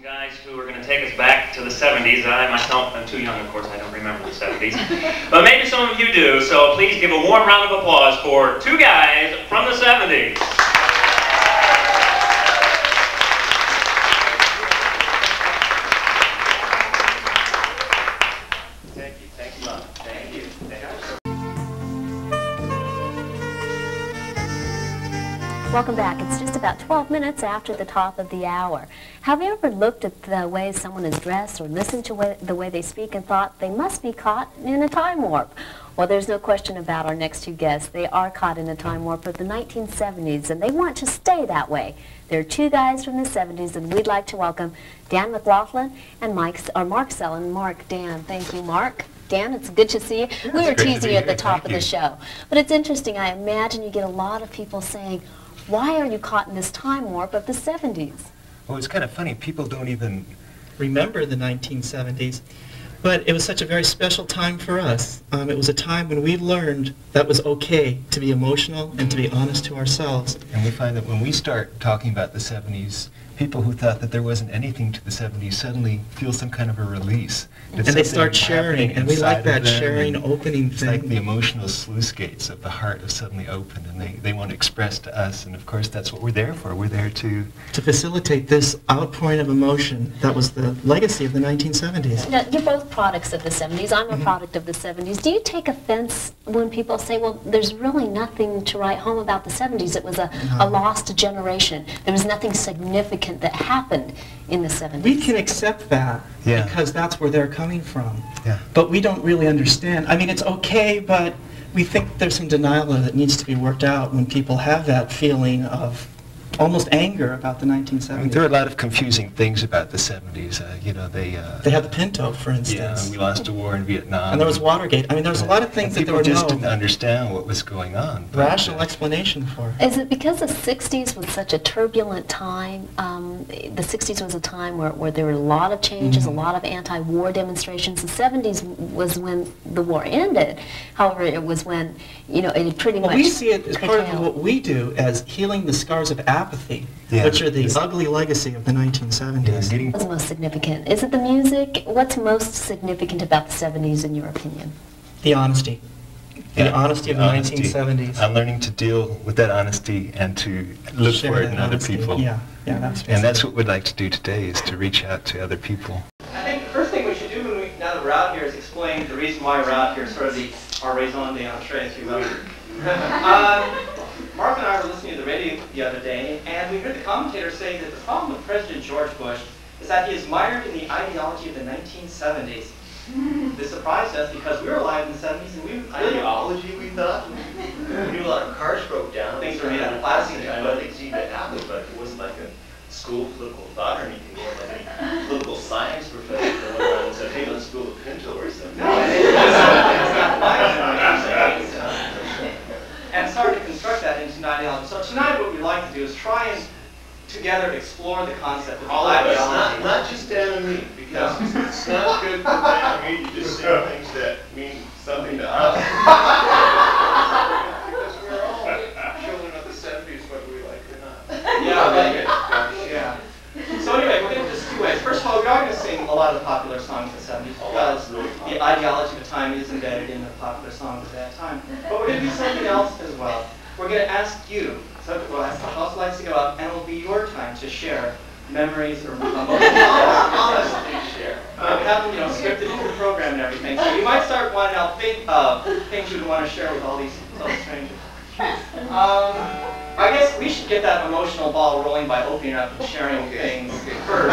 some guys who are going to take us back to the 70s. I myself am too young, of course, I don't remember the 70s. But maybe some of you do, so please give a warm round of applause for two guys from the 70s. Thank you, thank you, Mom. Thank you. Welcome back. It's just about 12 minutes after the top of the hour. Have you ever looked at the way someone is dressed or listened to the way they speak and thought they must be caught in a time warp? Well, there's no question about our next two guests. They are caught in a time warp of the 1970s, and they want to stay that way. There are two guys from the 70s, and we'd like to welcome Dan McLaughlin and Mark Sellon. Mark, Dan. Thank you, Mark. Dan, it's good to see you. We were teasing you at the top of the show. But it's interesting. I imagine you get a lot of people saying, why are you caught in this time warp of the 70s? Well, it's kind of funny. People don't even remember the 1970s, but it was such a very special time for us. It was a time when we learned that it was okay to be emotional and to be honest to ourselves. And we find that when we start talking about the 70s, people who thought that there wasn't anything to the 70s suddenly feel some kind of a release. And they start sharing, and we like that sharing, opening it's thing. It's like the emotional sluice gates of the heart have suddenly opened, and they want to express to us, and of course that's what we're there for. We're there to facilitate this outpouring of emotion that was the legacy of the 1970s. Now, you're both products of the 70s. I'm a product of the 70s. Do you take offense when people say, well, there's really nothing to write home about the 70s? It was a lost generation. There was nothing significant that happened in the 70s. We can accept that because that's where they're coming from. Yeah. But we don't really understand. I mean, it's okay, but we think there's some denial that needs to be worked out when people have that feeling of almost anger about the 1970s. I mean, there are a lot of confusing things about the 70s. You know, they had the Pinto, for instance. Yeah, and we lost a war in Vietnam. And there was Watergate. I mean, there was a lot of things that there were people just didn't understand what was going on. Rational explanation for it. Is it because the 60s was such a turbulent time? The 60s was a time where there were a lot of changes, a lot of anti-war demonstrations. The 70s was when the war ended. However, it was when, you know, it had pretty much we see it as part of what we do as healing the scars of apathy, which are the ugly legacy of the 1970s. What's most significant? Is it the music? What's most significant about the 70s in your opinion? The honesty. The honesty of the 1970s. I'm learning to deal with that honesty and to look for it in other people. And that's what we'd like to do today, is to reach out to other people. I think the first thing we should do now that we're out here is explain the reason why we're out here, sort of our raison d'entrée, if you will. Mark and I were listening to the radio the other day, and we heard the commentator say that the problem with President George Bush is that he is mired in the ideology of the 1970s. This surprised us because we were alive in the 70s, and we ideology, we thought. We knew a lot of cars broke down. Things were made out of plastic. I know things seemed to happen, but it wasn't like a school of political thought or anything. It wasn't like any political science professor that went around and said, hey, let's go to Pinto or something. No, it's not my generation. And it's hard to construct that into an ideology. So tonight what we'd like to do is try and together explore the concept of ideology. Not just Dan and me, because it's not good for Dan and me to just say things that mean something to us. Because we're all children of the 70s, whether we like it or not. Yeah. So anyway, we're going to do this two ways. First of all, we are going to sing a lot of the popular songs of the 70s because the ideology of the time is embedded in the popular songs of that time. But we're going to do something else as well. We're going to ask you, we'll ask the house lights to go up, and it'll be your time to share memories or emotions. Honestly, share. We have them, scripted into the program and everything. So you might start wanting to think of things you'd want to share with all these strangers. I guess we should get that emotional ball rolling by opening up and sharing things first.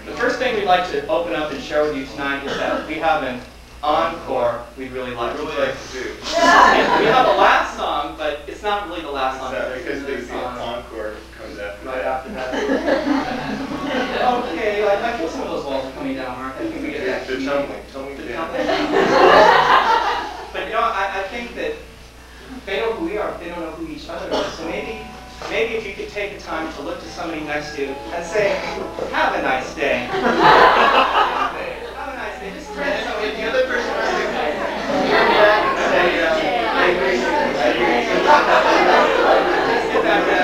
The first thing we'd like to open up and share with you tonight is that we have an encore we'd really like to do. And we have a last song, but it's not really the last song. Because the encore comes after right after that. Okay, I feel some of those walls are coming down, Mark. I think we get that. The tumbling down. But I think that they know who we are, but they don't know who each other is. So maybe if you could take the time to look to somebody next to you and say, have a nice day. Have a nice day. Just turn to somebody. The other person has to turn back and say, I agree. Just get back there.